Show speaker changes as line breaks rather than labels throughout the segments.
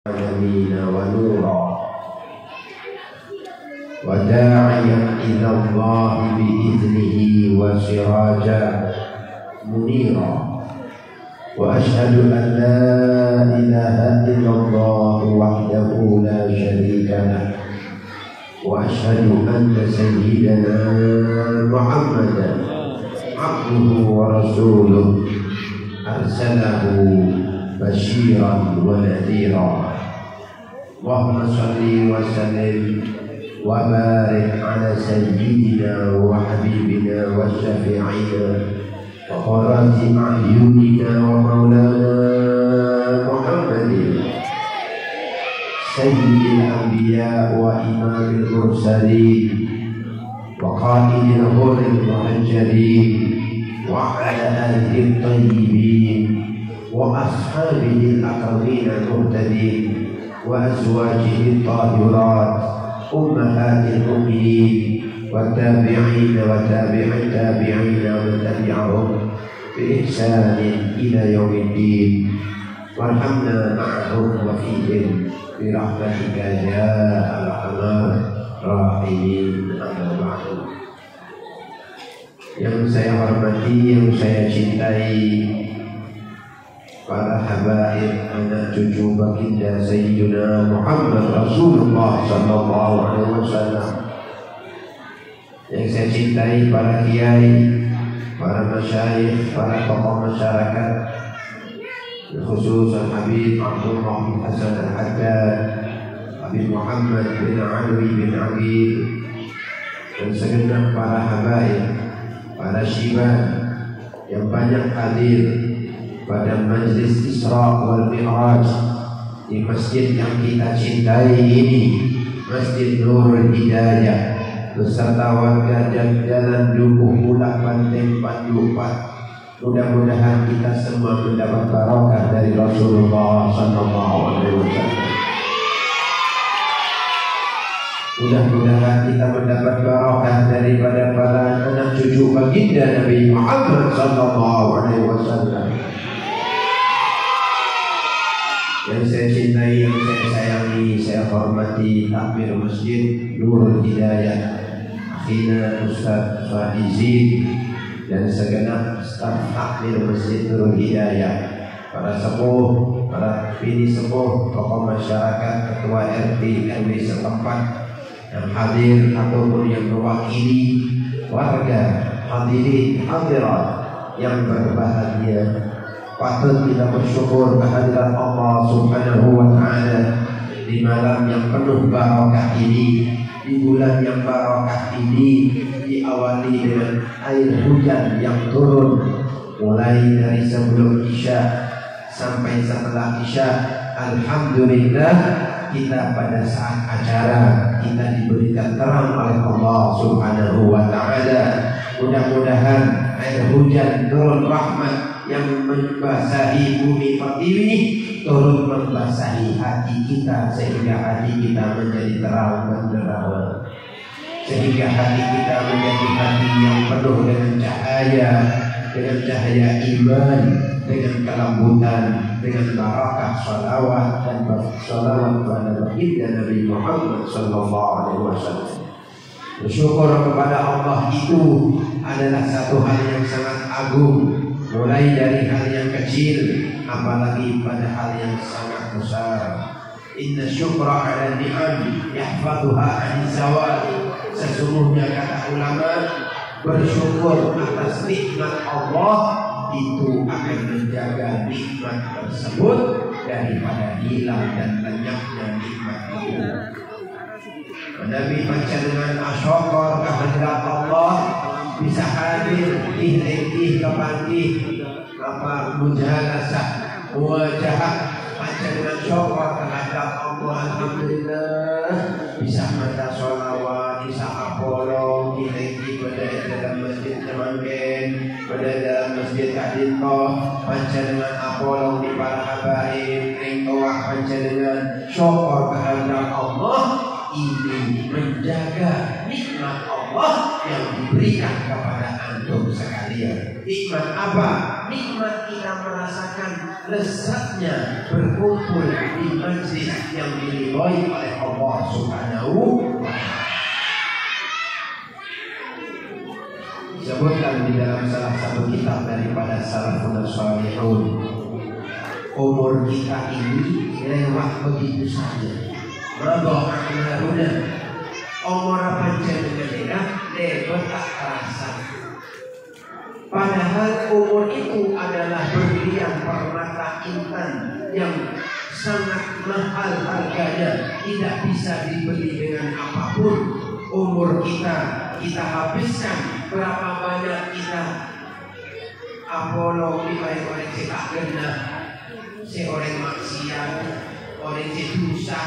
العالمين ونورا وداعيا إلى الله بإذنه وسراجا منيرا وأشهد أن لا إله إلا الله وحده لا شريك له وأشهد أن سيدنا محمدا عبده ورسوله أرسله بشيرا ونذيرا اللهم صل وسلم وبارك على سيدنا وحبيبنا وشفيعنا وقرة أعيننا ومولانا محمد سيد الأنبياء وإمام المرسلين وقائد الغر المهجرين وعلى آله الطيبين وأصحابه الأكرمين المهتدين وأزواجه الطاهرات أمهات المؤمنين والتابعين وتابع التابعين ومن تبعهم بإحسان إلى يوم الدين وارحمنا معهم وفيهم برحمتك يا أرحم الراحمين. أما بعد. Yang saya hormati, yang saya cintai, para habaib anak cucu baginda Sayyidina Muhammad Rasulullah sallallahu alaihi wasallam. Yang saya cintai para kiai, para masyayikh, para tokoh masyarakat, khusus Habib Abdullah bin Hasan Al-Haddad, Habib Muhammad bin Alwi bin Aqil, dan segenap para habaib, para syibah yang banyak hadir pada majlis Isra wal Mi'raj di masjid yang kita cintai ini, Masjid Nurul Hidayah, beserta warga dan jalan Dukuh Bulak Banteng Panjupat. Mudah-mudahan kita semua mendapat barokah dari Rasulullah sallallahu alaihi wasallam. Mudah-mudahan kita mendapat barokah daripada para anak cucu baginda Nabi Muhammad sallallahu alaihi wasallam. Yang saya cintai, yang saya sayangi, saya hormati takmir Masjid Nurul Hidayah, akhina Ustaz Faizin, dan segenap staf takmir Masjid Nurul Hidayah, para sepuh, para bini sepuh, tokoh masyarakat, ketua RT RW setempat yang hadir ataupun yang mewakili warga hadirin hadirat yang berbahagia. Patut kita bersyukur kehadiran Allah Subhanahu wa Ta'ala di malam yang penuh barokah ini, di bulan yang barokah ini, diawali dengan air hujan yang turun mulai dari sebelum Isya sampai setelah Isya. Alhamdulillah, kita pada saat acara kita diberikan terang oleh Allah Subhanahu wa Ta'ala. Mudah-mudahan air hujan turun rahmat yang membasahi bumi pertiwi, turut membasahi hati kita sehingga hati kita menjadi terang benderang, sehingga hati kita menjadi hati yang penuh dengan cahaya iman, dengan kelembutan, dengan barakah salawat dan salawat kepada baginda Nabi Muhammad sallallahu alaihi wasallam. Bersyukur kepada Allah itu adalah satu hal yang sangat agung, mulai dari hal yang kecil apalagi pada hal yang sangat besar. Inna syukra ala ni'am yahfaduha anizawal. Sesungguhnya kata ulama, bersyukur atas nikmat Allah itu akan menjaga nikmat tersebut daripada hilang dan lenyapnya nikmat itu. Nabi baca dengan asyukur kehadirat Allah bisa hadir di kepanggih mujalasah muwajahah, baca dengan syukur terhadap Allah. Alhamdulillah bisa maca sholawat, bisa apollo di pada dalam masjid Semanggen, pada dalam masjid Kadinto, baca dengan apollo di para habaib ringtoah, baca dengan syukur kehadirat Allah. Ini menjaga nikmat Allah Allah yang diberikan kepada antum sekalian. Nikmat apa? Nikmat kita merasakan lezatnya berkumpul di majlis yang diridhoi oleh Allah Subhanahu wa Ta'ala. Disebutkan di dalam salah satu kitab daripada salafun salihun, umur kita ini lewat begitu saja. Mabah akhiruna umur panjenengan lewat tak terasa. Padahal umur itu adalah berlian permata intan yang sangat mahal harganya, tidak bisa dibeli dengan apapun. Umur kita habiskan, berapa banyak kita apologi baik orang cetak genah, seorang maksiat, orang dosa,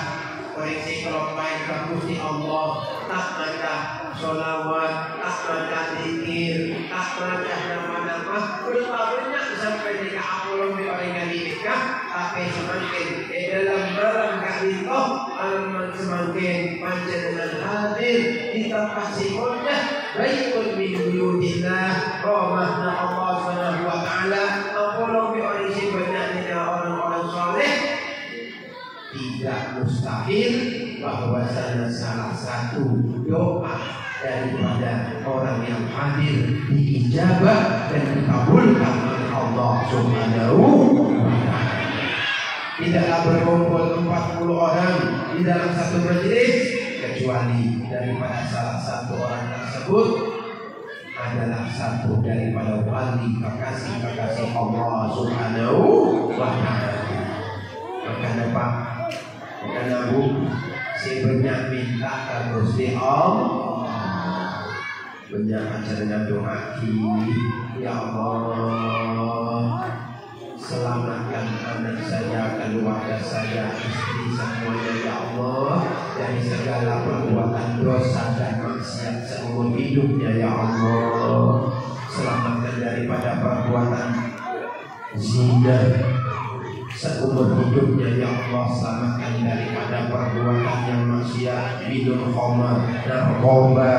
orang kelompai kamu Allah, tak ada sholawat, tak ada zikir, tak ada nama-nama, berapa banyak sampai jika apologi orang yang nikah, tapi semakin dalam malam kali itu semakin panjang hadir di tempat simbolnya, baikul min buyutillah, rahmatna Allah Subhanahu wa Ta'ala. Apologi orang sebenarnya orang-orang soleh, tidak mustahil bahwasanya salah satu doa daripada orang yang hadir diijabah dan dikabulkan oleh Allah Subhanahu wa Ta'ala. Tidaklah berkumpul 40 orang di dalam satu majelis kecuali daripada salah satu orang tersebut adalah satu daripada wali kekasih-kekasih Allah Subhanahu wa Ta'ala. Maka Pak, maka Bu, sebenarnya minta ke Gusti Allah, banyak dengan doa ya Allah, selamatkan anak saya, keluarga saya, istri semuanya ya Allah, dari segala perbuatan dosa dan maksiat seumur hidupnya ya Allah. Selamatkan daripada perbuatan zina seumur hidupnya ya Allah. Selamatkan daripada perbuatan yang maksiat, minum khamar, narkoba,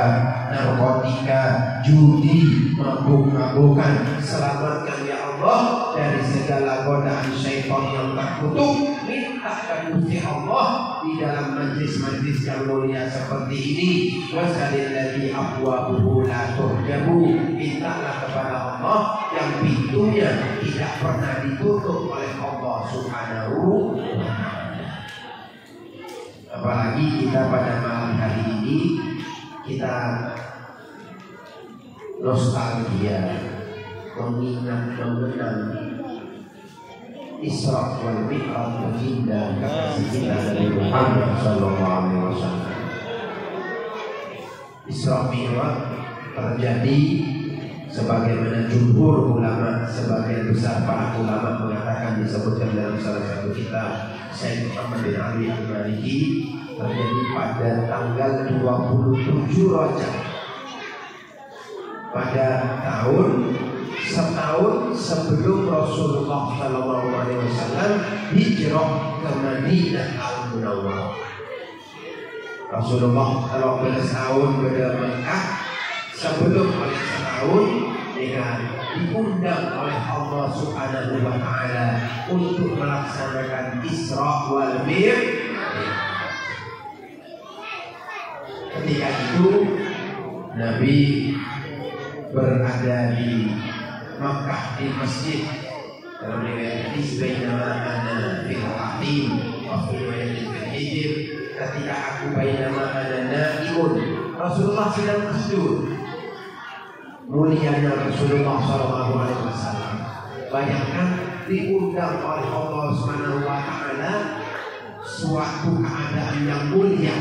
narkotika, judi, mabuk-mabukan. Selamatkan ya Allah dari segala godaan syaitan yang terkutuk. Minta ke Gusti Allah di dalam majlis-majlis yang mulia seperti ini. Wasalilladzi abwabuhu la tuhjabu. Mintalah kepada Allah yang pintunya tidak pernah ditutup oleh Allah Subhanahu wa Ta'ala. Apalagi kita pada malam hari ini kita nostalgia, mengingat mengenang Isra wal Mi'raj, baginda kekasih kita Nabi Muhammad sallallahu alaihi wasallam. Isra Mi'raj terjadi sebagaimana jumhur ulama, sebagian besar para ulama mengatakan, disebutkan dalam salah satu kitab Syekh Muhammad bin Ali Al-Maliki, terjadi pada tanggal 27 Rajab pada tahun setahun sebelum Rasulullah SAW hijrah ke Madinah Al-Munawwarah. Rasulullah 12 tahun berada Mekah, sebelum oleh setahun dengan diundang oleh Allah Subhanahu wa Ta'ala untuk melaksanakan Isra wal Mi'raj. Ketika itu Nabi berada di Makkah, di masjid. Dalam riwayat hadis, bainama ana fil hatim wa fi riwayat al-hijr, ketika aku bainama ana naimun, Rasulullah sedang tidur. Mulianya Rasulullah sallallahu alaihi wasallam, bayangkan diundang oleh Allah Subhanahu wa Ta'ala suatu keadaan yang mulia,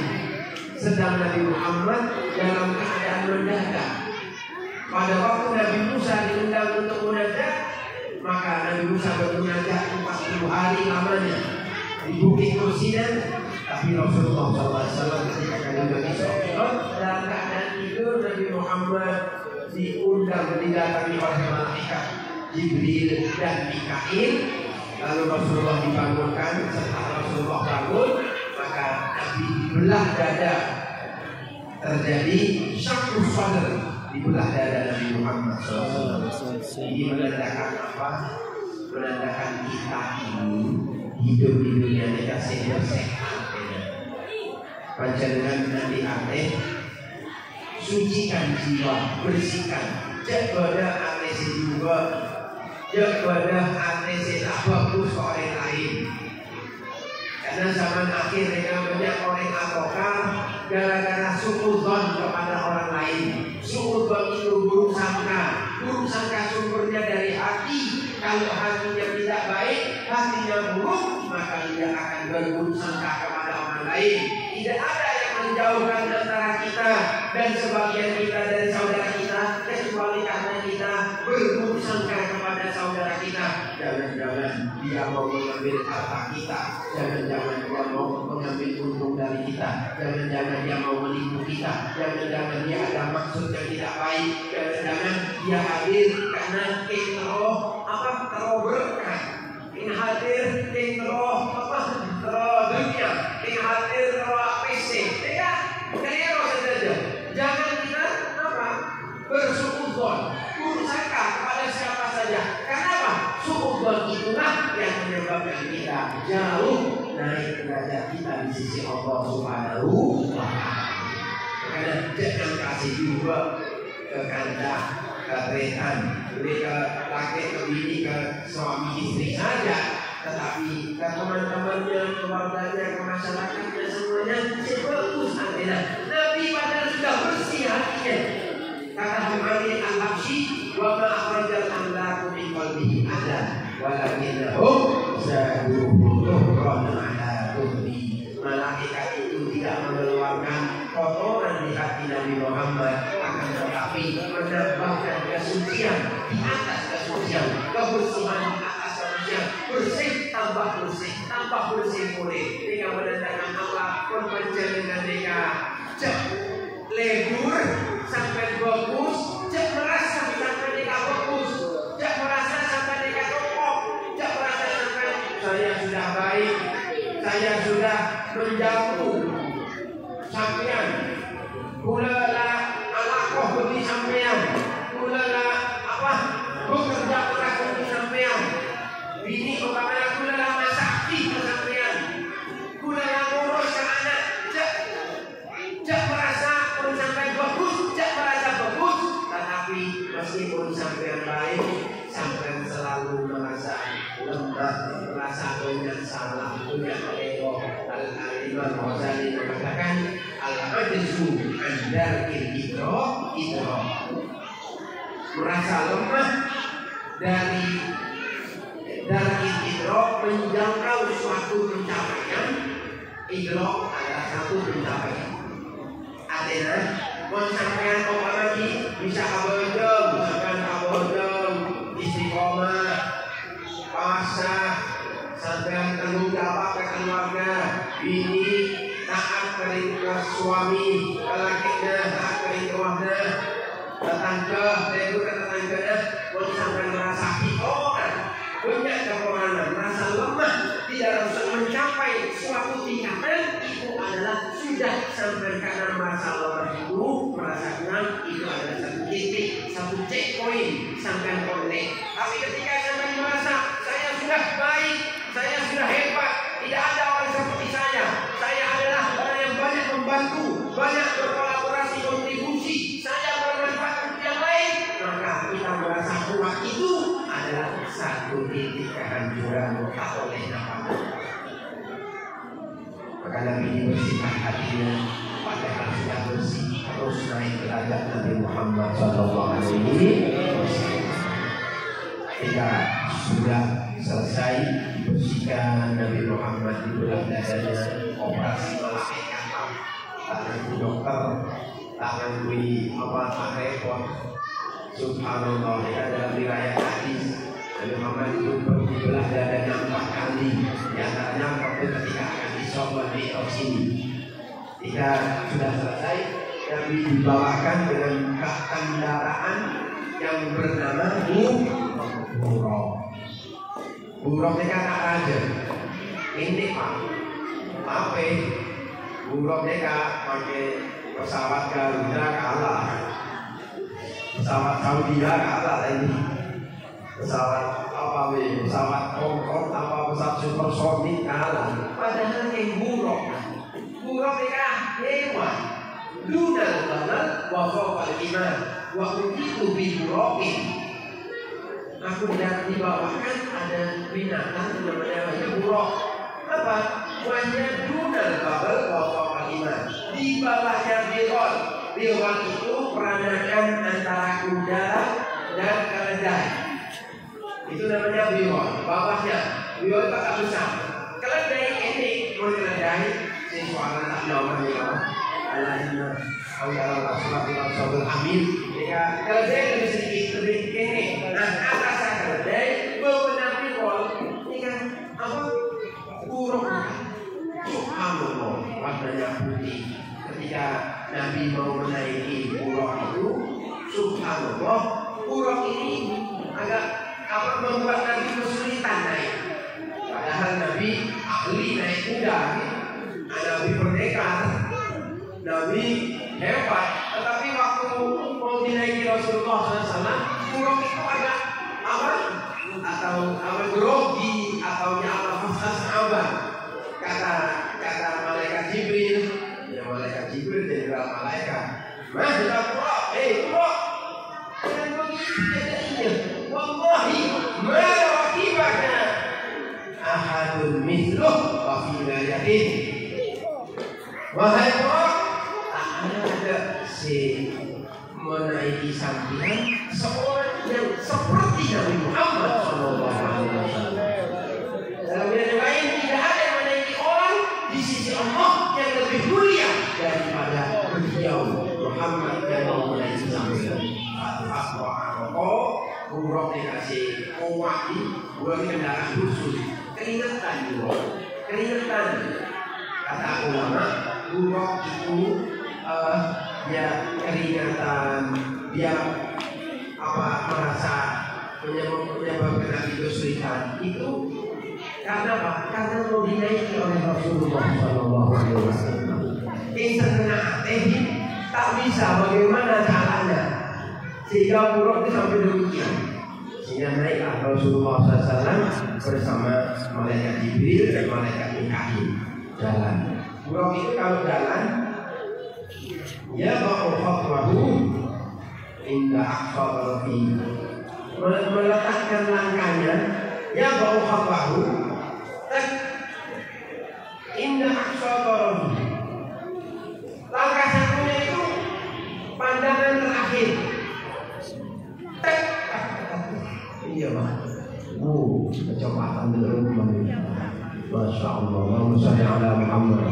sedang Nabi Muhammad dalam keadaan mendadak. Pada waktu Nabi Musa diundang untuk munajat, maka Nabi Musa bermunajat 40 hari lamanya di Bukit Kursinan. Tapi Rasulullah SAW ketika kami bagi sholat dalam keadaan tidur, Nabi Muhammad diundang, didatangi oleh malaikat Jibril dan Mikail. Lalu Rasulullah dibangunkan. Setelah Rasulullah bangun, maka Nabi belah dada terjadi syakur sadar di belah dada Nabi Muhammad SAW. Ini menandakan apa? Menandakan kita ini hidup di dunia ini kasih bersehat. Panjenengan nanti aneh, sucikan jiwa, bersihkan. Jaga aneh jiwa, jaga aneh tak bagus orang lain. Karena zaman akhir dengan banyak orang atokar gara-gara suudzon kepada orang lain. Suudzon itu buruk sangka sumbernya dari hati. Kalau hatinya tidak baik, hatinya buruk, maka dia akan berburuk sangka kepada orang lain. Tidak ada yang menjauhkan antara kita dan sebagian kita dari saudara kita, kecuali karena kita berburuk sangka kepada saudara kita. Jangan-jangan dia mau mengambil harta kita, jangan-jangan dia mau mengambil untung dari kita, jangan-jangan dia mau menipu kita, jangan-jangan dia ada maksud yang tidak baik, jangan-jangan dia hadir karena terlalu berkah. Ini hadir terlalu dunia, ini hadir terlalu PC, ya, keliru saja. Jangan kita bersuudzon, buruk sangka kepada siapa saja. Kenapa? Suudzon itulah yang menyebabkan kita jauh naik derajat kita di sisi Allah Subhanahu wa Ta'ala. Karena jangan kasih juga ke kandang, ke tretan, ke laki, ke bini, ke suami istri saja, tetapi ke teman-temannya, keluarganya, ke masyarakatnya, semuanya sebagus antena. Nabi padahal sudah bersih hatinya. Kata Humaydi Al-Habsyi, wa ma akhrajal amlaku min qalbihi ada walakinnahu zaduhu tuhran ala tuhri. Malaikat itu tidak mengeluarkan kotoran di hati Nabi Muhammad, akan tetapi menambahkan kesucian di atas kesucian, kebersihan di atas kebersihan, bersih tambah bersih boleh. Dengan menandakan Allah pun menjalankan mereka lebur sampai bagus, jangan merasa sampai mereka bagus, jangan merasa sampai mereka topok, jangan merasa sampai saya sudah baik, saya sudah menjauh sampean, kulala alakoh bagi sampean, kulala bekerja keras bagi sampean, bini umpamanya kulala masakti ke sampean, kulala ngurus ke anak, jangan merasa pun sampai bagus, jangan merasa bagus, tetapi meskipun sampean baik, sampean selalu merasa lemah, merasa banyak salah, punya ego. Al-Imam Ghazali mengatakan al-ajzu an-darkil idrak, merasa lemah dari darkil idrak, menjangkau suatu pencapaian. Idrak adalah satu pencapaian. Artinya, sampean apa lagi bisa abadem, sampean abadem, istiqomah, puasa, sampean tanggung jawab ke keluarga, bini taat ke suami, lakinya taat ke keluarga, tetangga, tetangganya, sampean merasa hikoran, punya kekurangan, merasa lemah, tidak bisa mencapai suatu tingkatan, itu adalah sudah sampai karena merasa lemah itu, merasa kurang, itu adalah satu titik, satu checkpoint sampai konten. Tapi ketika sampai merasa saya sudah baik, saya sudah hebat, tidak ada orang seperti saya adalah orang yang banyak membantu, banyak berkolaborasi, kontribusi, saya bermanfaat untuk yang lain, maka kita merasa kuat. Itu adalah satu titik kehancuran oleh nafsu. Maka Nabi dibersihkan hatinya, padahal sudah bersih, terus naik derajat Nabi Muhammad SAW. Ketika sudah selesai dibersihkan Nabi Muhammad di belah dadanya, operasi malaikat, tangan dokter, tangan tak repot. Subhanallah, dalam riwayat hadis Nabi Muhammad itu belah dadanya 4 kali. Di antaranya waktu ketika akan disobat di sini. Ketika sudah selesai, Nabi dibawakan dengan kendaraan yang bernama buruk. Buruk ini kata raja. Ini pak, buruk ini pakai pesawat Garuda kalah, pesawat Saudi kalah ini, pesawat pesawat Concorde pesawat supersonik kalah. Padahal yang buruk mereka hewan. Dunal banal wa fawqal iman wa utitu bi burokin. Aku lihat di bawah kan ada binatang namanya buruk. Apa? Wajah dunal banal wa fawqal iman. Di bawahnya biron. Biron itu peranakan antara udara dan keledai. Itu namanya biron. Bawahnya biron itu tak besar. Keledai ini keledai sesuatu tak namanya. Allahumma awal Rasulullah SAW amin. Ya, keledai lebih sedikit lebih kene. Nah, atas keledai benar birol. Ini kan apa? Buruk. Subhanallah, warnanya putih. Ketika Nabi mau menaiki buruk itu, subhanallah, buruk ini agak membuat Nabi kesulitan naik. Padahal Nabi ahli naik kuda. Nabi pendekar. Nabi hebat, tetapi waktu mau dinaiki Rasulullah SAW, buruk itu agak atau grogi atau sahabat. Kata malaikat Jibril, ya malaikat Jibril jenderal malaikat. Mas sudah buruk, buruk. Jangan begitu. Wallahi, ma rakibaka ahadun mithluh wa fi layatin. Wahai buruk, ada si menaiki sampian seorang yang seperti Nabi Muhammad SAW. Dalam yang lain tidak ada yang menaiki orang di sisi Allah yang lebih mulia daripada beliau Muhammad yang mau menaiki sampian. Buruk dikasih kuwati buat kendaraan khusus. Keringetan juga, keringetan. Kata ulama, buruk itu dia keringatan, dia merasa menyebabkan hati kesulitan itu karena apa? Karena mau dinaiki oleh Rasulullah SAW. Insan kena tak bisa bagaimana caranya sehingga buruk itu sampai demikian. Sehingga naiklah Rasulullah SAW bersama malaikat Jibril dan malaikat Mikail jalan. Buruk itu kalau jalan ya ba'ufatwahu inda aqsabarafi, meletakkan langkahnya ya ba'ufatwahu inda aqsabarafi, langkah satunya itu pandangan terakhir. Iya Pak. Kecepatan dermawan. Masya Allah. Allahumma shalli ala Muhammad.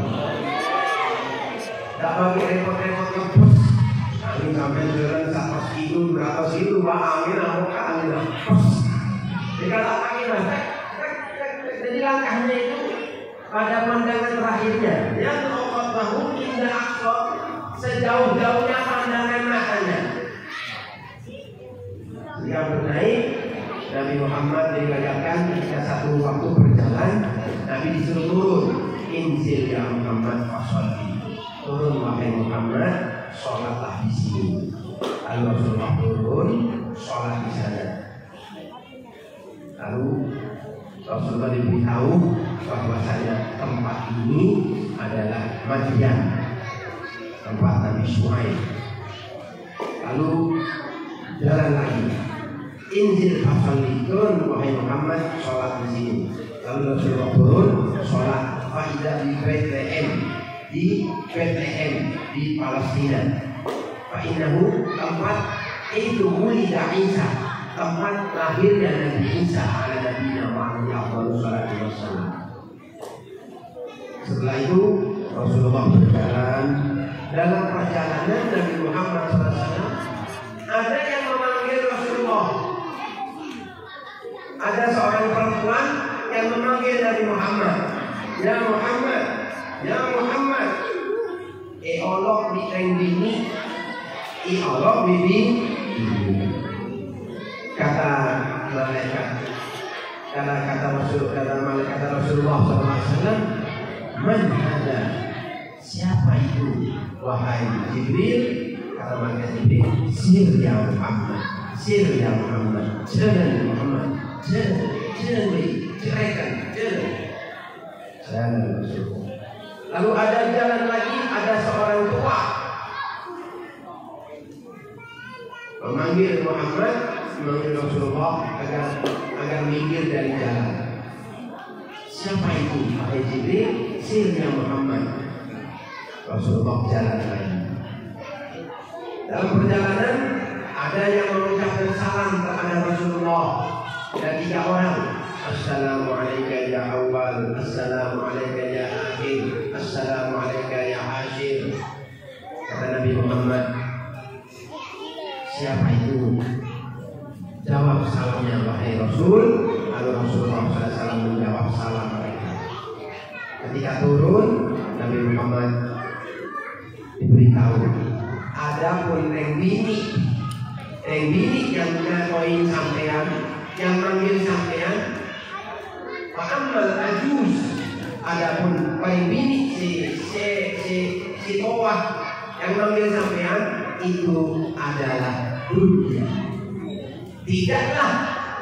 Tak bagi repot-repot ngebus. Angin sampai jalan 100 kilo, berapa kilo, Pak angin, aku angin. Jika tak angin, jadi langkahnya itu pada pandangan terakhirnya. Ya Allah tahu indah aksor sejauh-jauhnya pandangan matanya. Jika bernaik, Nabi Muhammad dikatakan ketika satu waktu berjalan, Nabi disuruh turun. Inzil ya Muhammad fasholli. Turun wahai Muhammad, sholatlah di sini. Lalu Rasulullah turun, sholat di sana. Lalu Rasulullah diberitahu bahwasanya tempat ini adalah Madian, tempat Nabi Syuaib. Lalu jalan lagi. Injil fasholli, turun wahai Muhammad, sholat di sini. Lalu Rasulullah turun, sholat faidah di Bethlehem. Di Bethlehem di Palestina. Fa'innahu tempat itu mulida Isa, tempat lahirnya Nabi Isa ala Nabi Muhammad SAW. Setelah itu Rasulullah berjalan. Dalam perjalanan Nabi Muhammad SAW ada yang memanggil Rasulullah. Ada seorang perempuan yang memanggil Nabi Muhammad. Ya Muhammad, ya Muhammad. Allah ditendini, Allah bibi. Kata malaikat, kata Rasulullah SAW, man ada, siapa itu wahai Jibril? Kata malaikat Jibril, sir ya Muhammad, sir ya Muhammad, jangan Muhammad, jangan ceraikan, jangan Rasulullah. Lalu ada jalan lagi, ada seorang tua memanggil Muhammad, memanggil Rasulullah agar minggir dari jalan. Siapa itu? Wahai Jibril, sirnya Muhammad. Rasulullah jalan lagi. Dalam perjalanan ada yang mengucapkan salam kepada Rasulullah. Ada 3 orang. Assalamualaikum ya awal, Assalamualaikum ya akhir, Assalamualaikum ya asyir. Kata Nabi Muhammad, siapa itu? Jawab salamnya wahai Rasul. Lalu Rasulullah SAW menjawab salam mereka. Ketika turun, Nabi Muhammad diberitahu, adapun reng bini yang ngakoin sampean, yang manggil sampean, Muhammad ajuz. Adapun reng bini si toah yang manggil sampean itu adalah dunia. Tidaklah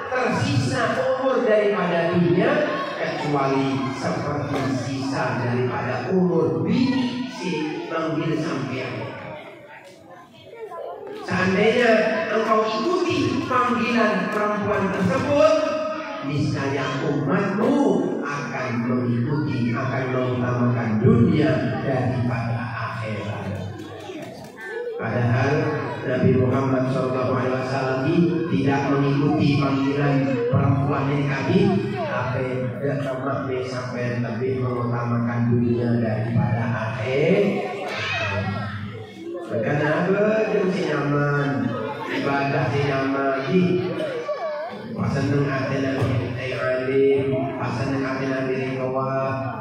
tersisa umur daripada dunia kecuali seperti sisa daripada umur bini si manggil sampean. Seandainya engkau ikuti panggilan perempuan tersebut, niscaya umatmu akan mengikuti, akan mengutamakan dunia daripada akhirat. Padahal Nabi Muhammad SAW tidak mengikuti panggilan perempuan yang tadi, tapi sampai lebih mengutamakan dunia daripada akhirat. Karena yang si nyaman, ibadah si nyaman, pasangan hati Nabi alim, pasangan hati Nabi kawa,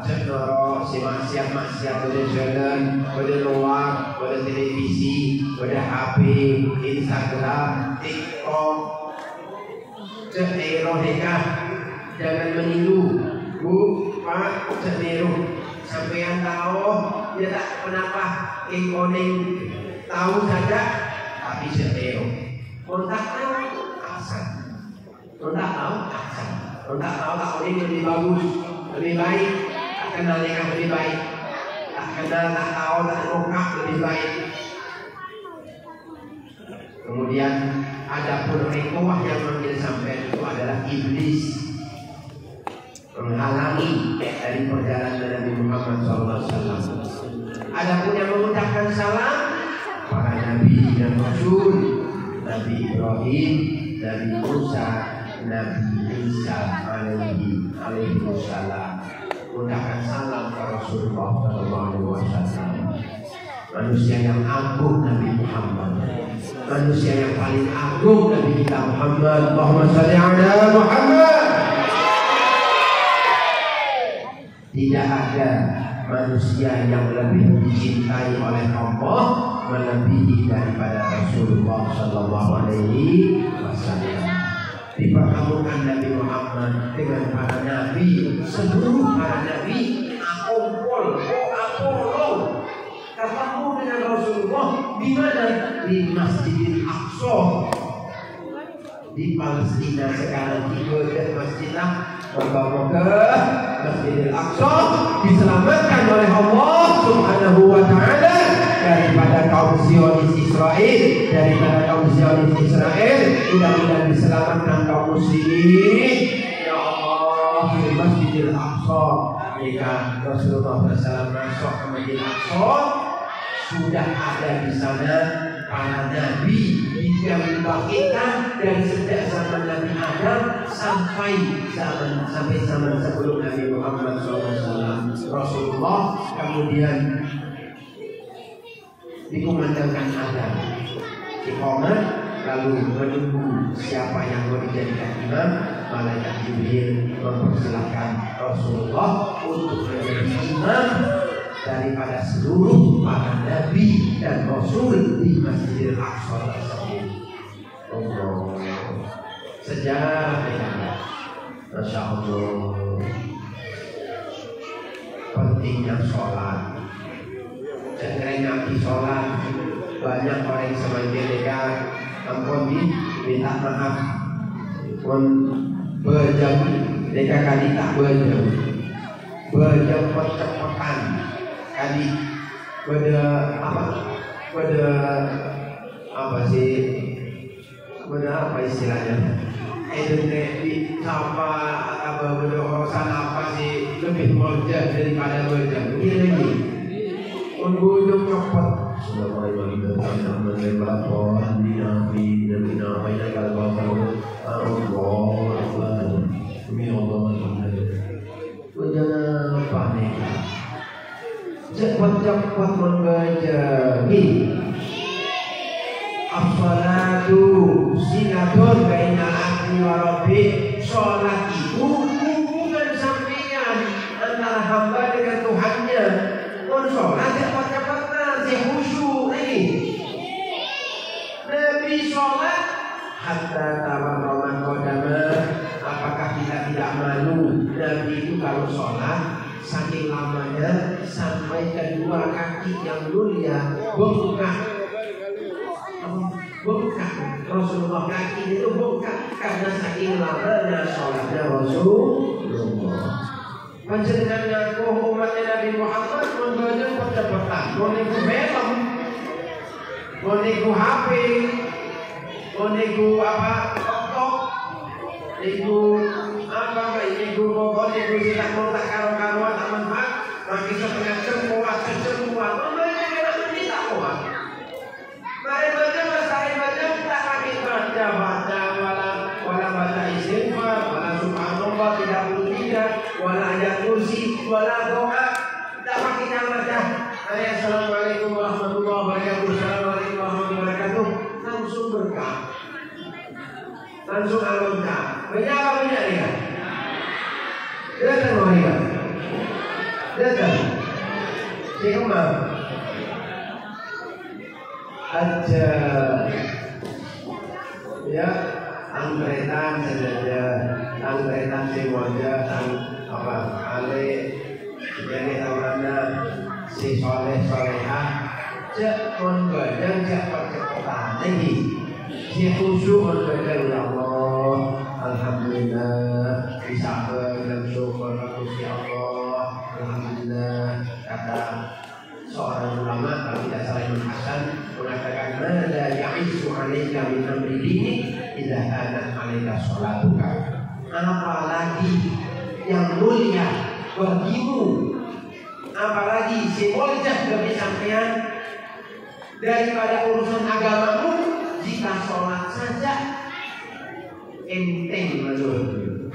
cendoro si maksiat pada jalan, pada luar, pada televisi, pada HP, Instagram, TikTok, cendero nikah, jangan meniru, bu, pak, cendero. Sampai yang tahu, dia tak kenapa ikoning tahu saja, tapi cendero. Kontak tahu asal, kontak tahu asal, kontak tahu tak ikoning lebih bagus, lebih baik, tak kenal nikah lebih baik, tak kenal tak tahu tak rokak lebih baik. Kemudian ada pun ritual yang manggil sampai itu adalah iblis, menghalangi dari perjalanan Nabi Muhammad SAW. Adapun yang mengucapkan salam para nabi dan rasul, Nabi Ibrahim, Nabi Musa, Nabi Isa alaihi wassalam, mengucapkan salam ke Rasulullah SAW. Manusia yang agung Nabi Muhammad, manusia yang paling agung Nabi kita Muhammad. Allahumma shalli ala Muhammad. Tidak ada manusia yang lebih dicintai oleh Allah melebihi daripada Rasulullah Sallallahu Alaihi Wasallam. Dipertemukan Nabi Muhammad dengan para nabi, seluruh para nabi akumpul, ketemu dengan Rasulullah di mana? Di Masjidil Aqsa di Palestina sekarang. Tiga masjidlah. Moga-moga Masjidil Aqsa diselamatkan oleh Allah Subhanahu wa Ta'ala daripada kaum Zionis Israel, mudah-mudahan diselamatkan kaum muslimin ya Allah di Masjidil Aqsa. Jika Rasulullah SAW masuk ke Masjidil Aqsa, sudah ada di sana para nabi yang dibangkitkan dari sejak zaman Nabi Adam sampai zaman sebelum Nabi Muhammad SAW. Rasulullah kemudian dikumandangkan azan, iqamah, lalu menunggu siapa yang mau dijadikan imam. Malaikat Jibril mempersilahkan Rasulullah untuk menjadi imam daripada seluruh para nabi dan rasul di Masjidil Aqsa tersebut. Allah, sejarah ini, Masya Allah, pentingnya sholat. lain nabi sholat banyak orang semakin mereka ampun minta maaf pun berjam mereka kali tak berjam cepat-cepatan kali pada apa istilahnya di apa urusan apa sih lebih mudah daripada berjam ini lagi ujung cepat cepat-cepat mengaji as-salatu silatun bainal abdi wa rabbih. Salat itu hubungan sampingan antara hamba dengan Tuhannya. Salat cepat-cepat nanti khusyuk ini. Nabi salat hatta tawarraman qadama. Apakah kita tidak malu? Nabi itu kalau salat saking lamanya sampai kedua kaki yang mulia bengkak. Rasulullah kaki itu bengkak karena saking lamanya sholatnya Rasulullah. Panjenengan ngaku umatnya Nabi Muhammad membaca percepatan, moniku film, moniku HP, moniku laptop, moniku pokoknya moniku tidak mau tak karuan tak manfaat, makin setengah jam kuat. Membaca kenapa tidak kuat? Mari baca tak pakai baca wala baca istighfar, wala subhanallah tidak perlu tidak, wala ayat kursi, wala doa, tak pakai baca. Assalamualaikum warahmatullahi wabarakatuh. Assalamualaikum warahmatullahi wabarakatuh. Langsung berkah, langsung alhamdulillah. Banyak dia. Datang mereka, datang. Siapa? Aja ya angkretan saja angkretan semuanya apa ale jadi tawana si soleha cek kon badan cek percepatan lagi si khusyuk kon badan ya Allah alhamdulillah bisa bersyukur kepada Allah alhamdulillah. Kata seorang ulama kalau tidak salah Ibnu Hasan mengatakan mada ya'isu 'alaika min amri dini idza kanat 'alaika sholatuka. Apalagi yang mulia bagimu, apalagi simboljah bagi sampean daripada urusan agamamu jika sholat saja enteng menurutmu.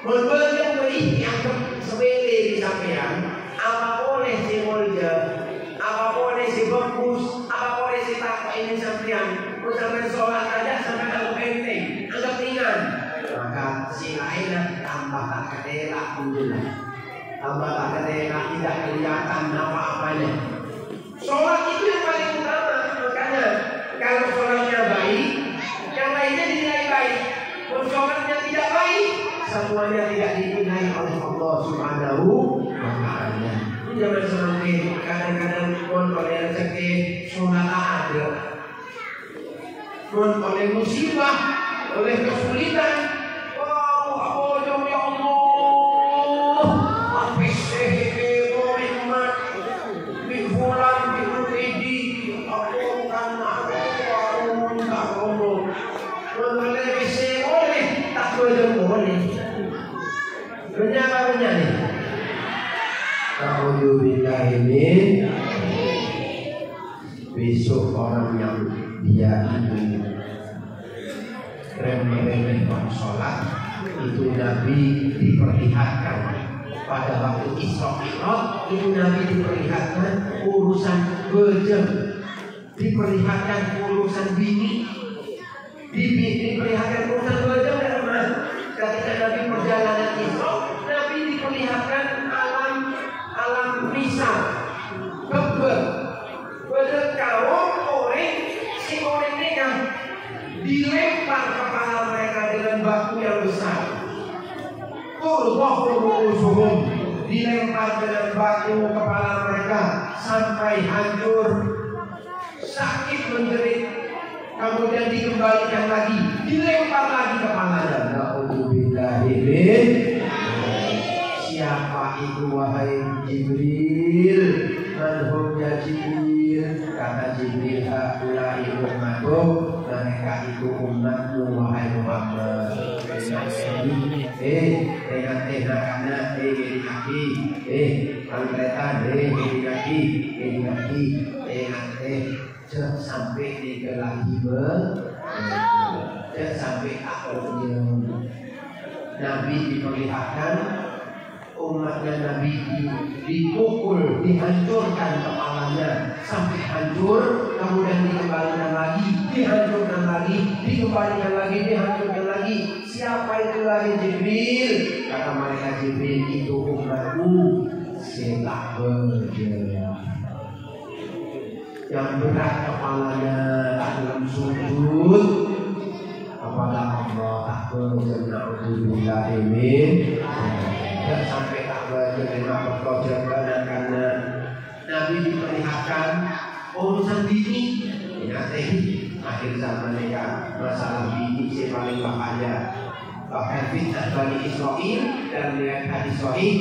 Menurutmu beri dianggap sepele di sampean. Apa boleh si mulja, apa boleh si bagus, apa boleh si takwa ini sampean. Sampai sholat aja sampai anggap enteng, anggap ringan. Maka si lainnya tambah tak kedela alhamdulillah. Tambah tak kedela tidak kelihatan apa-apanya. Sholat itu yang paling utama. Makanya kalau sholatnya baik, yang lainnya dinilai baik. Kalau sholatnya tidak baik, semuanya tidak dinilai oleh Allah Subhanahu wa ta'ala. Jangan sampai kadang-kadang pun oleh rezeki sholat ada, pun oleh musibah, oleh kesulitan. Wow, ya Allah, apa sih nikmat bihulan bihudi, aku kan aku tak ngomong. Boleh bisa boleh, tak boleh. Berapa nih? A'udzubillahi min. Besok orang yang dia remeh-remeh sholat itu Nabi diperlihatkan pada waktu Isra Mi'raj, itu Nabi diperlihatkan urusan berjem, diperlihatkan urusan bini, diperlihatkan urusan berjem dan emas. Ketika Nabi perjalanan Isra, Nabi diperlihatkan alam misal, keber, berkawal orang, si orang nikah dilempar kepala mereka dengan batu yang besar. Dilempar dengan batu kepala mereka sampai sampai hancur, sakit menjerit, kemudian dikembalikan lagi, dilempar lagi kepalanya. Na'udzubillahimin. Siapa itu wahai Jibril? Manhum ya Jibril? Kata Jibril, haulai ummatuh, mereka itu umatmu wahai Muhammad. Karena kaki, pangkretan, kaki, sampai dikelahi sampai akhirnya Nabi diperlihatkan umatnya Nabi dipukul, dihancurkan kepalanya sampai hancur, kemudian dikembalikan lagi, dihancurkan lagi, dikembalikan lagi, dihancurkan lagi. Siapa itu lagi? Jibril. Kata mereka, Jibril itu umatmu setelah berjalan yang berat kepalanya dalam sujud kepada Allah. Na'udzubillahimin. Dan sampai tak berjaya berkojakan karena Nabi diperlihatkan urusan bini. Ingat akhir zaman mereka masalah bini yang paling bahaya. Bahkan fitnah Bani Israel dan lihat hadis sahih,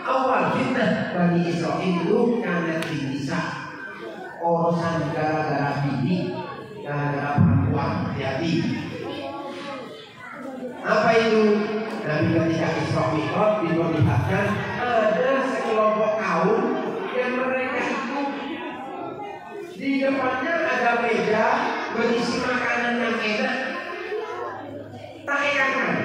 awal fitnah Bani Israel itu karena bisa urusan gara-gara bini, gara-gara perempuan. Jadi apa itu? Nabi ketika Isra Mi'raj diperlihatkan ada sekelompok kaum yang mereka itu di depannya ada meja berisi makanan yang enak, tak enak,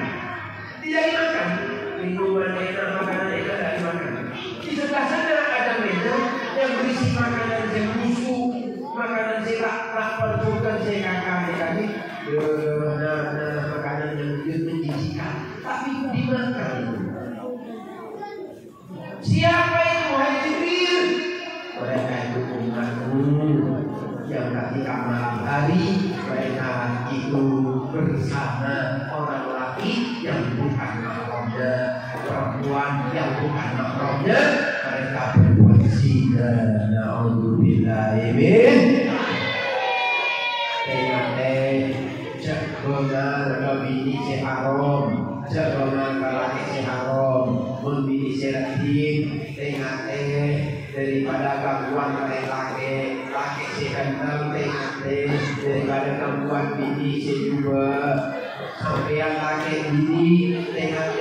tidak dimakan. Minuman enak, makanan enak, tidak dimakan. Di sebelah sana ada meja yang berisi makanan yang busuk, makanan serak, perbuatan sekakak tadi, makanan yang menjijikan, tapi dimakan. Siapa itu? Wahai Jibril. Mereka itu umatmu yang ketika malam hari mereka itu bersama orang laki yang bukan mahramnya, perempuan yang bukan mahramnya, mereka berbuat zina. Na'udzubillahimin. Jangan bini si haram, jangan laki si haram, bini si lakim, tengah daripada gangguan laki si kandang, tengah daripada gangguan bini si juga, sampai laki bini, tengah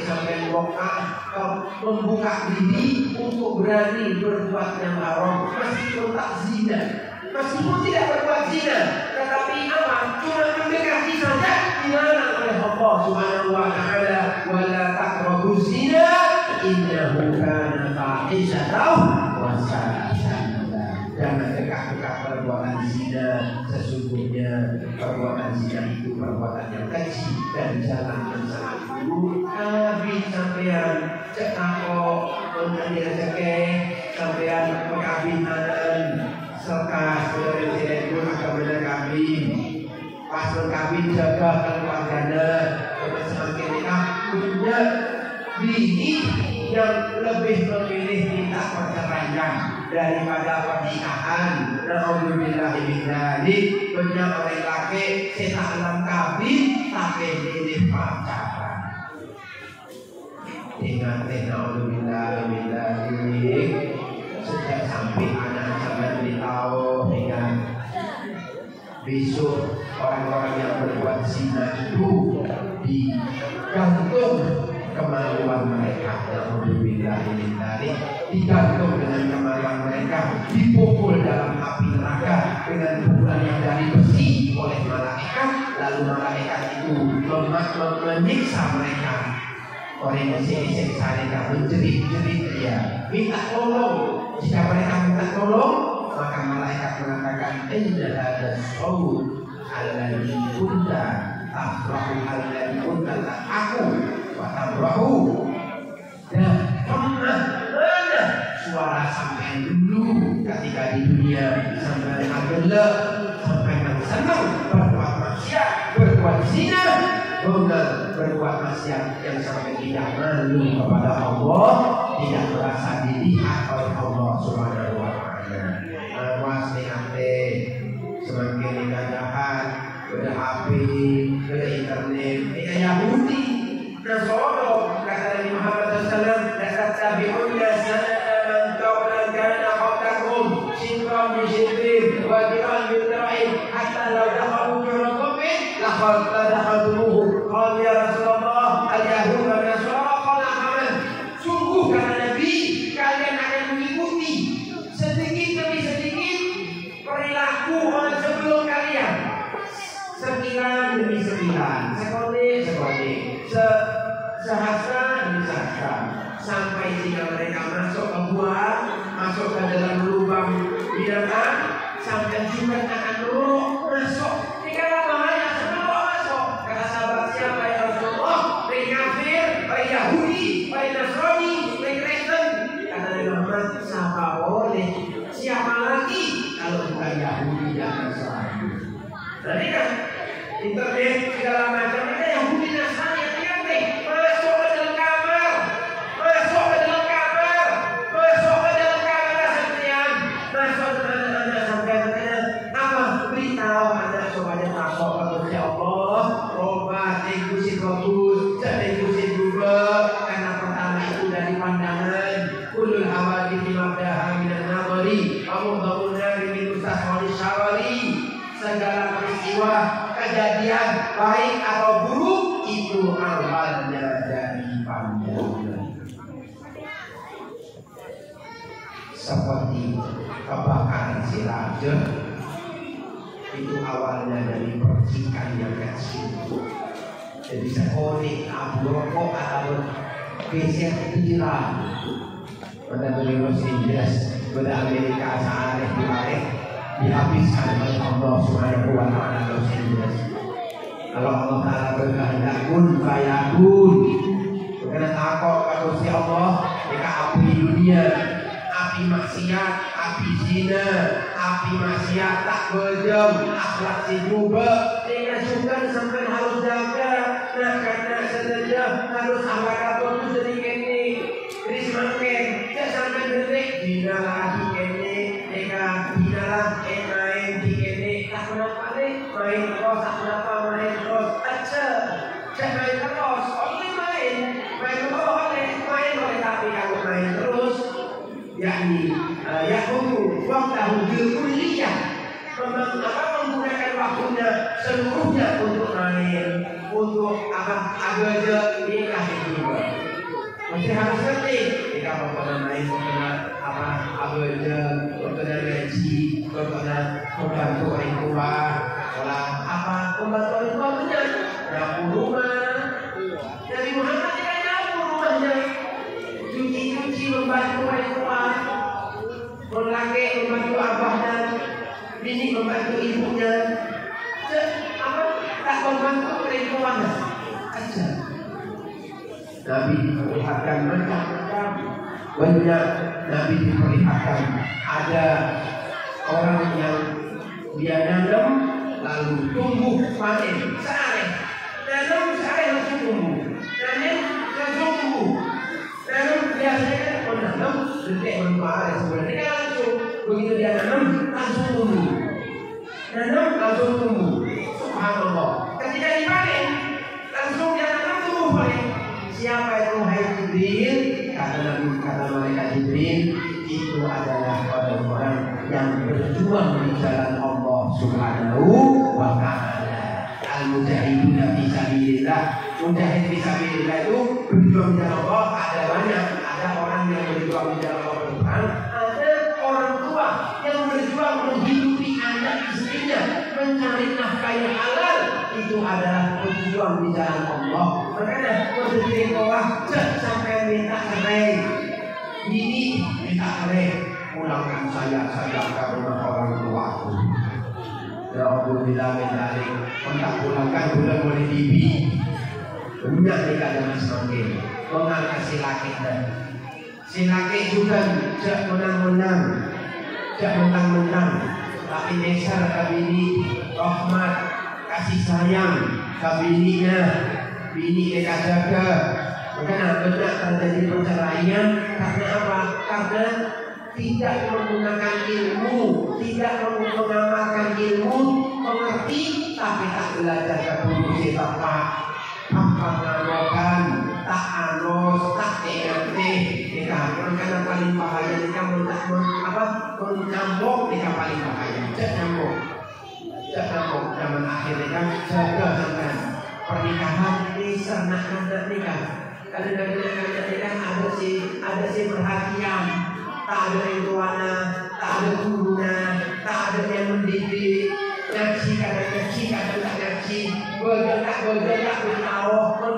sampai membuka diri untuk berani berbuat yang haram, meskipun tak zina. Meskipun tidak berbuat zina, tetapi apa? Cuma mendekati saja dilarang oleh Allah Subhanahu wa taala, wala taqrabuz zina innahu kana fahishatan wa sa'a sabila. Jangan dekat-dekat perbuatan zina, sesungguhnya perbuatan zina itu perbuatan yang kecil dan jalan yang sangat buruk. Nabi sampean cekako mengenai rezeki, sampean perkawinan serta saudara-saudara itu akan menangkapin. Pas menangkapin jaga keluarganya, semakin nikah punya bini yang lebih memilih minta perceraian daripada pernikahan. Alhamdulillahirobbilalamin. Banyak orang laki setelah alam kawin tapi milih pacaran. Ingat alhamdulillahirobbilalamin. Sejak sampai anak sampai beritahu hingga besok orang-orang yang berbuat zina itu digantung kemaluan mereka. Alhamdulillahirobbilalamin. Digantung dengan kemaluan mereka, dipukul dalam api neraka dengan pukulan yang dari besi oleh malaikat. Lalu malaikat itu menyiksa mereka. Orang yang disiksa mereka menjerit-jerit dia, minta tolong. Jika mereka minta tolong, maka malaikat mengatakan, inna hadha saud alladhi kunta tafrahu alladhi kunta aku wa tafrahu. Dan pernah ada suara sampai dulu ketika di dunia sampai adalah sampai senang berbuat maksiat, berbuat zina, berbuat maksiat yang sampai tidak malu kepada Allah, tidak merasa dilihat oleh Allah Subhanahu wa taala. semakin jahat, ada HP, ada internet, ada Yahudi, Nasara. Kata Nabi Muhammad SAW, "Tattabi'unna sanana man kana qablakum, shibran bi shibrin, wa dir'an bi dir'in, hatta law dakhalu juhra qawmin dakhaltumuhu." Qala ya Rasulullah, al-yahud wa Nasara. Qala aman. Sungguh kata Nabi, kalian akan mengikuti sedikit demi sedikit perilaku orang sebelum kalian. Sekilan demi sekilan, sekonde, sehasta demi sehasta, sampai jika mereka masuk ke gua, masuk ke dalam lubang binatang, sampai juga akan buruk masuk. Jika bahaya sebelum masuk, kata sahabat, siapa ya Rasulullah? Baik kafir, baik Yahudi, baik Nasrani, baik Kristen. Kata Nabi Muhammad, siapa boleh? Siapa lagi kalau bukan Yahudi dan Nasrani? Jadi kan internet segala macam ada Yahudi Nasrani yang ngerti masuk ke dalam kamar, masuk ke dalam kamar sekalian, masuk ke anak-anak sampai bertanya apa? Beritahu anak supaya masuk ke Gusti Allah, obat ikusi bagus, jangan ikusi juga, karena pertama itu dari pandangan. Kulul hawadith mabdaha minan nadari, amudhamun nari min ustaswali syawari. Segala peristiwa kejadian baik atau buruk itu awalnya dari pandangan. Seperti kebakaran si raja itu awalnya dari percikan yang kecil. Jadi sekolah abu rokok atau geser tiran. Pada dari Los Angeles, pada Amerika sehari dibalik dihabiskan oleh Allah Subhanahu wa Ta'ala Los Angeles. Kalau Allah Ta'ala berkehendak kun fayakun. Karena takut kalau si Allah jika api dunia, api maksiat, api zina, api maksiat tak bejam, akhlak si juga, dengan juga sampai harus jaga. Nah karena saja harus akhlak apa itu sedikit ini. Jadi semakin dia sampai detik zina lagi ini, jika zina lagi main di ini, tak kenapa nih main terus, tak kenapa main terus aja, jangan main terus, oke main boleh tapi kalau main terus, yakni yakutu waktu kuliah menggunakan waktunya seluruhnya untuk main, untuk agak nikah juga. Mesti harus ngerti jika pernah main, pernah pernah gaji, pernah membantu orang tua, membantu orang tua benar, nyapu rumah. Nabi Muhammad tidak nyapu rumahnya, cuci membantu orang tua, laki membantu abahnya, bini membantu ibunya, tak membantu orang tuanya aja. Nabi diperlihatkan macam-macam, banyak Nabi diperlihatkan. Ada orang yang dia nanam lalu tumbuh panen sehari, nanam sehari langsung tumbuh, panen langsung tumbuh. Nanam biasanya menanam detik menpanen sebenarnya langsung begitu dia nanam langsung tumbuh, nanam langsung tumbuh. Subhanallah. Ketika dipanen langsung dia nanam tumbuh panen. Siapa itu hai Jibril? Kata malaikat Jibril, itu adalah orang-orang yang berjuang di jalan Allah Subhanahu wa Ta'ala. Al-mujahiduna fi sabilillah. Mujahid fi sabilillah itu berjuang di jalan Allah. Ada banyak. Ada orang yang berjuang di jalan Allah berperang. Ada orang tua yang berjuang menghidupi anak istrinya, mencari nafkah yang halal. Itu adalah berjuang di jalan Allah. Makanya berdiri bawah sampai minta cerai, ini minta cerai, pulangkan saya ke rumah orang tuaku. Ya Allah bilang mencari, kontak pulangkan sudah boleh bibi. Banyak nikah dengan semakin mengangkat si laki dan si laki juga tidak menang-menang, tapi dasar kabini rahmat, kasih sayang kabininya. Bini mereka jaga. Maka banyak terjadi perceraian karena apa? Karena tidak menggunakan ilmu, tidak mengamalkan ilmu belajar keputusan bapak apa nganokan tak anos tak engate dikatakan karena paling bahaya jika mencambok jika paling bahaya nyambok zaman akhir kan jaga sampai pernikahan bisa anak nikah kadang-kadang ada si perhatian tak ada yang tuana tak ada gurunya tak ada yang mendidik ngaji kadang tak ngaji bergerak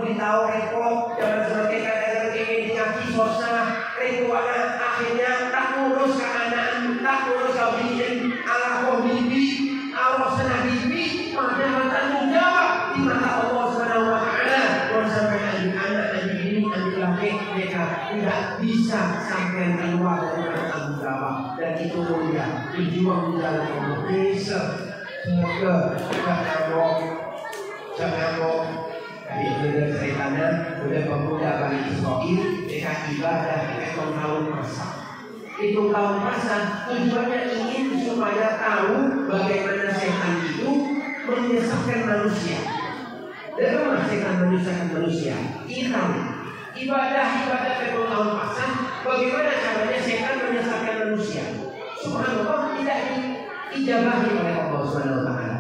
beritahu repot jangan seperti kadang ingin ngaji susah ritualnya akhirnya tak ngurus ke anak tak ngurus ke bikin ala bibi Allah senang bibi padahal tanggung jawab di mata Allah Subhanahu wa taala kalau sampai anak ini anak laki mereka tidak bisa sampai keluar dari tanggung jawab dan itu mulia berjuang di dalam Allah bisa jangan mau dari ceritanya udah pemuda Bani Israil mereka ibadah hitung tahun masa. Hitung tahun masa tujuannya ingin supaya tahu bagaimana setan itu menyesatkan manusia. Dan setan menyesatkan manusia. Ibadah hitung tahun masa bagaimana caranya setan menyesatkan manusia. Subhanallah tidak diijabahi oleh Allah Subhanahu wa taala.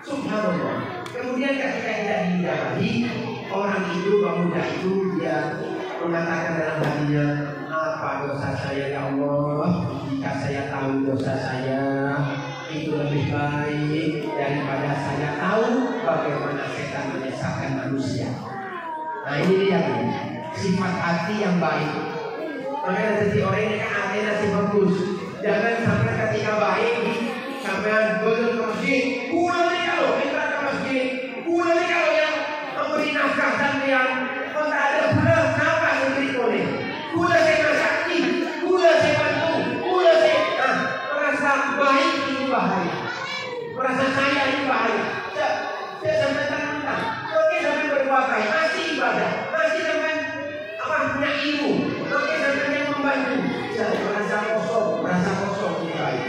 Subhanallah. Kemudian ketika tidak diijabahi, orang itu pemuda itu dia mengatakan dalam hatinya, apa dosa saya ya Allah? Jika saya tahu dosa saya itu lebih baik daripada saya tahu bagaimana setan menyesatkan manusia. Nah ini dia sifat hati yang baik. Makanya jadi orang ini kan hatinya sih bagus. Jangan sampai ketika baik sampai betul ke masjid, pulang nih kalau kita ke masjid, pulang nih kalau yang memberi nafkah dan yang tak ada pula nafkah yang beri oleh, pulang saya nasaki, pulang saya bantu, pulang saya merasa baik ini bahaya, merasa saya ini bahaya. Saya sampai tentang, oke sampai berbuat baik, masih ibadah, masih sampai punya ilmu, oke sampai yang membantu, saya merasa kosong ini baik.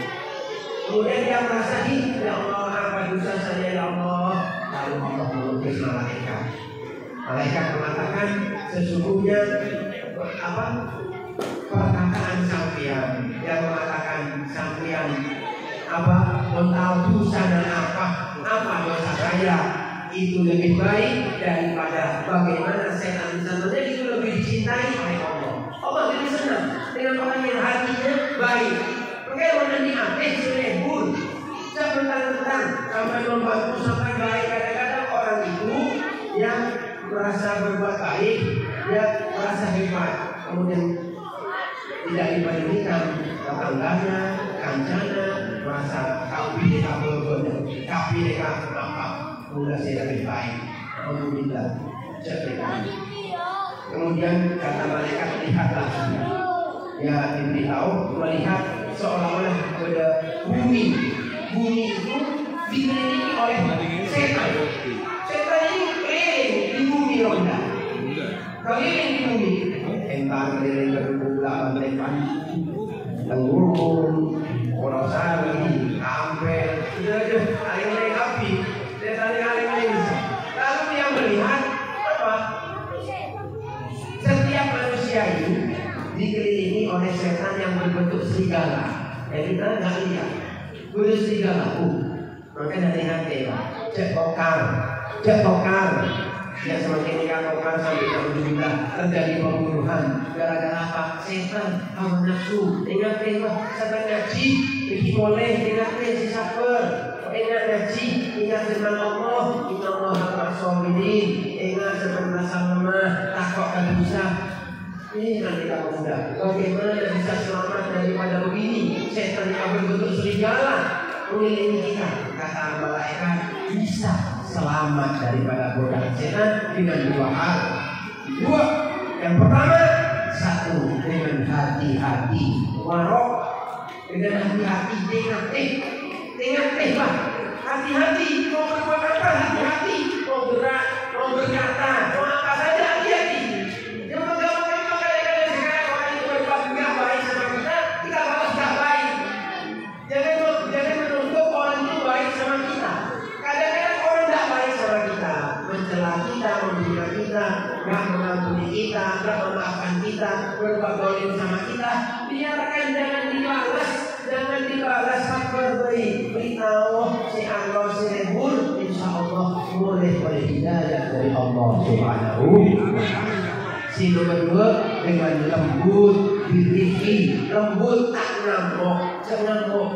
Kemudian dia merasa ya Allah apa dosa saya ya Allah. Lalu Allah melukis malaikat. Malaikat mengatakan sesungguhnya perkataan sampean yang mengatakan sampean tahu dosa dan apa dosa saya itu lebih baik daripada bagaimana setan sebenarnya itu lebih dicintai oleh Allah. Allah lebih senang dengan orang yang hatinya baik. Bagaimana di atas selebur sebentar-bentar sampai membantu sampai baik. Kadang-kadang orang itu yang merasa berbuat baik, dia merasa hebat, kemudian tidak dibandingkan tetangganya, kancana, merasa tapi mereka apa? Mudah saya lebih baik. Alhamdulillah. Kemudian kata malaikat lihatlah. Ya diberitahu melihat seolah-olah pada bumi itu dikelilingi oleh setan. Setan ini keliling di bumi rendah. Keliling di bumi. Entah keliling ke Pulau Lepan, Tenggurun, Wonosari, Ampel, sudah air api. Setan air. Lalu dia melihat apa? Setiap manusia itu dikelilingi oleh setan yang berbentuk serigala. Jadi kita nggak lihat bentuk serigala. Makanya dari hati cek tokar. Ya semakin tokar sampai alhamdulillah terjadi pembunuhan gara-gara apa? Setan hawa nafsu. Ingat sampai ngaji jadi boleh ingat si sabar. Ingat ngaji, ingat firman Allah, inna Allah ma'as-sabirin. Ingat sampai merasa lemah, takut dan dosa. Ini nanti kamu muda. Bagaimana bisa selamat daripada begini? Setan yang berbentuk serigala mengelilingi kita. Kata malaikat bisa selamat daripada godaan setan dengan dua hal. Yang pertama, satu dengan hati-hati. Warok dengan hati-hati. Dengan Pak. Hati-hati. Mau berbuat apa? Hati-hati. Mau gerak, mau berkata, mau apa saja hati-hati. Jangan menuntut orang itu baik sama kita. Kadang-kadang berbuat zalim sama kita, biarkan jangan dibalas berberi beritahu si Allah si Rebul, insya Allah boleh hidayah dari Allah Subhanahu wa Ta'ala. Si nomor 2 dengan lembut diri, lembut tak ngamuk, jangan ngamuk.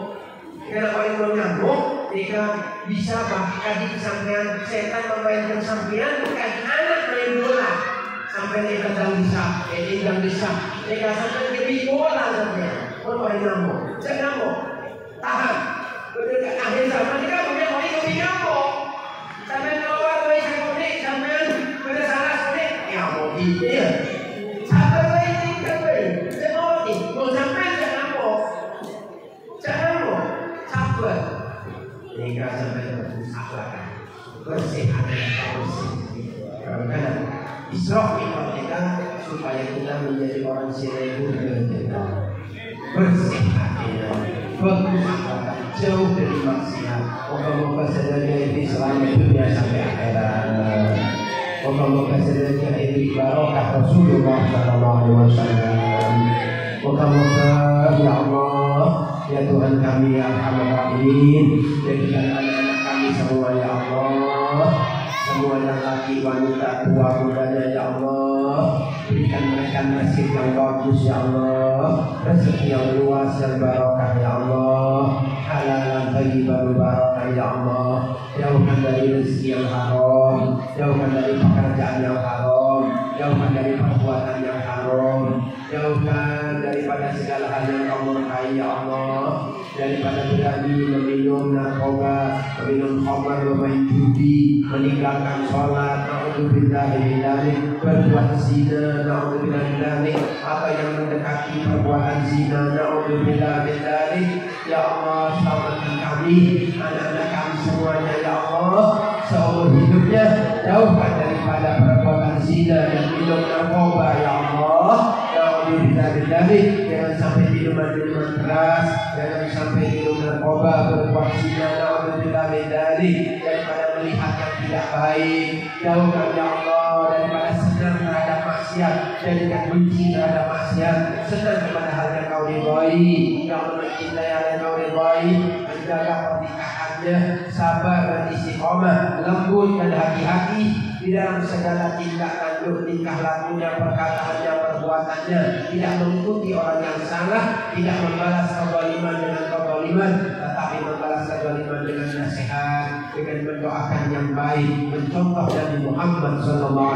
Kenapa yang ngamuk? Jika bisa bahkan sampean setan memainkan sampean, bukan anak main bola. Sampai dia kadang bisa, jika sampai dia bola sampean. Orang ngamuk, jangan ngamuk, tahan. Betul kan? Akhir zaman kita punya orang yang ngamuk. Sampai keluar dari sekolah, sampai pada salah sekolah, ya mau dia. Sampai lagi sampai, sekolah mau sampai jangan ngamuk, sabar. Jika sampai berusaha bersih karena Isra kita supaya kita menjadi orang selebu bersih hatinya, berusaha jauh dari maksiat. Moga-moga saudara ini selamat dunia sampai akhirat. Moga-moga saudara ini barokah Rasulullah SAW. Moga-moga ya Allah, ya Tuhan kami yang Arhamar-Rahimin, jadikan anak-anak kami semua ya Allah, semuanya laki wanita tua mudanya ya Allah, berikan mereka nasib yang bagus ya Allah, rezeki yang luas dan barokah ya Allah, halalan thayyiban barokah ya Allah, jauhkan dari rezeki yang haram, jauhkan dari pekerjaan yang haram, jauhkan dari perbuatan yang haram, jauhkan daripada segala hal yang Kau murkai ya Allah, daripada berani meminum narkoba, meminum khamar, bermain judi, meninggalkan sholat, na'udzubillah min dzalik, berbuat zina, na'udzubillah min dzalik, apa yang mendekati perbuatan zina, na'udzubillah min dzalik. Ya Allah, selamatkan kami, anak-anak kami semuanya ya Allah, seumur hidupnya jauhkan daripada perbuatan zina dan minum narkoba ya Allah. Jangan sampai minuman keras, jangan sampai minum narkoba, berbuat zina, daripada melihat yang tidak baik, jauhkan ya Allah daripada senang terhadap maksiat, jadikan benci terhadap maksiat, senang kepada hal yang Kau ridhai, ya Allah mencintai hal yang Kau ridhai, menjaga pernikahannya, sabar dan istiqomah, lembut dan hati-hati di dalam segala tingkah tanduk, tingkah lakunya, perkataannya, perbuatannya, tidak mengikuti orang yang salah, tidak membalas kezaliman dengan kezaliman, tetapi membalas kezaliman dengan nasihat, dengan mendoakan yang baik, mencontoh Nabi Muhammad SAW.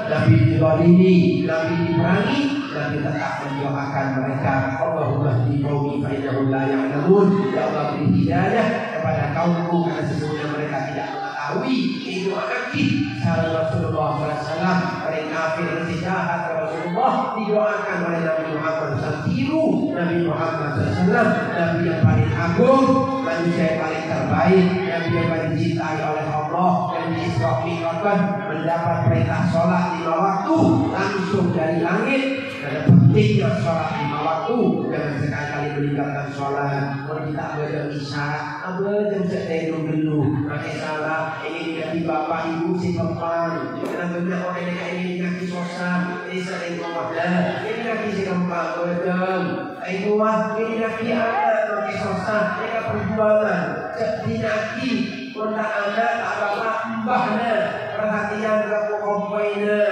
Nabi dizalimi, Nabi diperangi, Nabi tetap mendoakan mereka. Allahumma hdi qaumi fa innahum la ya'lamun. Ya Allah beri hidayah kepada kaumku karena sesungguhnya mereka tidak mengetahui. Itu akid cara Rasulullah SAW. Orang kafir yang jahat Rasulullah didoakan oleh Nabi Muhammad SAW. Tiru Nabi Muhammad SAW, Nabi yang paling agung, manusia yang paling terbaik, Nabi yang paling dicintai oleh Allah, dan di Isra Mi'raj mendapat perintah sholat 5 waktu langsung dari langit. Karena pentingnya sholat 5 waktu, jangan sekali-kali meninggalkan sholat. Kalau kita ada isya, jam setengah dulu, pakai salah, ingin jadi bapak ibu si kempang, karena banyak orang yang ingin kaki sosa, ini sering komoda, ini kaki si kempang, bedeng, ini kaki anak, pakai sosa, ini perjuangan, jadi kaki, kontak anak, bapak mbahnya, perhatian ke kompoinnya,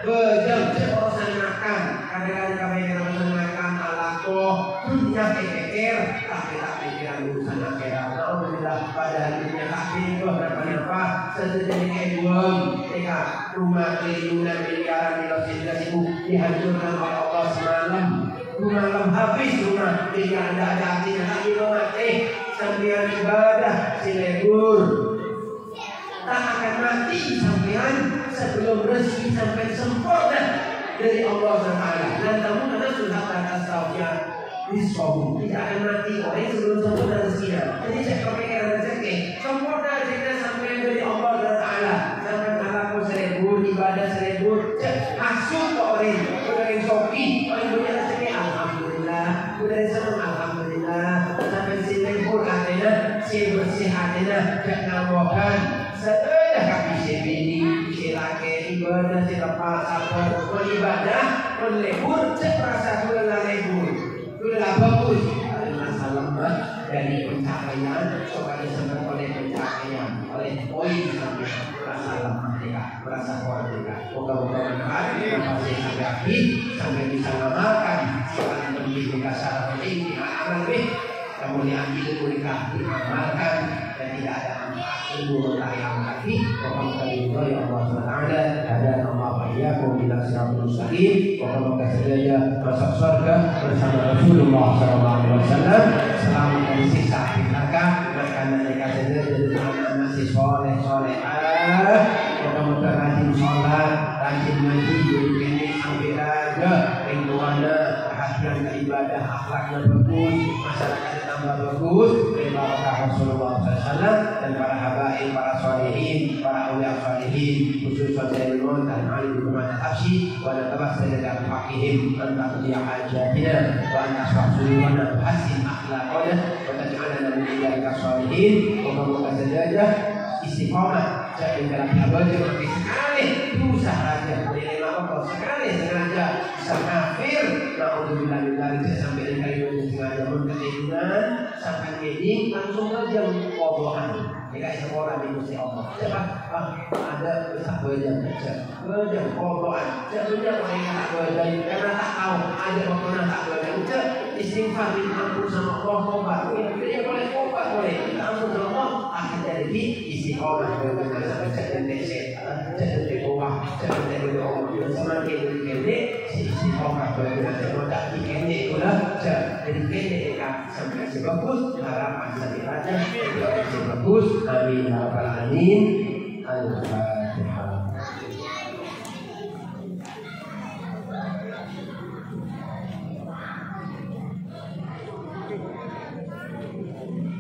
bedeng, seorosan makan, kadang-kadang kami urusan makan alako, dunia pikir, tapi tak pikiran urusan akhirat. Alhamdulillah pada hidupnya kaki itu apa sejenis kebuang, jika rumah miliunan miliaran miliar ribu dihancurkan oleh Allah semalam, malam habis rumah tidak ada artinya lagi mati sambian ibadah silebur. Tak akan mati sampean sebelum rezeki sampai sempurna dari Allah SWT. Dan kamu karena sudah kata sahaja disebut tidak akan mati orang sebelum sempurna rezekinya. Jadi saya kepengen rezeki sempurna rezeki sampai dari Allah SWT. Sampai alaku seribu ibadah seribu masuk ke orang udah yang sopi orang punya rezeki alhamdulillah udah senang alhamdulillah sampai seribu katanya si bersih hatinya jangan ngawakan setelah kami sebini si laki ibadah si lepas sabar beribadah lebur merasa sudah lebur sudah bagus masalah dari pencapaian supaya sampai oleh pencapaian oleh poin merasa lemah mereka merasa kuat mereka moga-moga manfaat sampai sampai sampai bisa mengamalkan soal pendidikan secara penting amal kemudian ilmu mereka diamalkan dan tidak ada ilmu yang lagi moga-moga ya Allah SWT ada nama wahyakum bila siratul mustaqim moga-moga saja masuk surga bersama Rasulullah SAW selamat dari siksa api neraka makanan mereka saja jadi anak masih soleh moga-moga rajin sholat rajin ngaji ini sampai raja lingkungannya perhatian ke ibadah akhlaknya bagus masyarakatnya tambah bagus dari barakah Rasulullah SAW dan para habaib para sholihin para awliya sholihin khususnya dari Imam dan Ali bin Muhammad Al-Habsyi wa natabassil dari fakihim antara dia hajatina wa antasbah sulwana hasin akhlaqana wa taj'alana min ibadika sholihin moga-moga saja istiqomah jadi dalam ibadah tapi sekali berusaha aja dari Allah sekali sengaja bisa kafir naudzubillah min dzalik sampai kalimat yang sengaja berkeinginan sampai ini langsung aja kobohan jika sekolah di Gusti Allah cepat ada besar belajar belajar kobohan sebenarnya mereka tak belajar karena tak tahu ada waktunya tak belajar istighfar diampun sama Allah tobat dia boleh tobat boleh ampun sama Allah akan jadi istiqomah belajar sampai jadi setan jadi bawah jadi Allah semakin pendek istiqomah belajar semoga pendek pula jadi pendek sampai sebagus harapan dari raja sebagus amin ya rabbal alamin al-fatihah.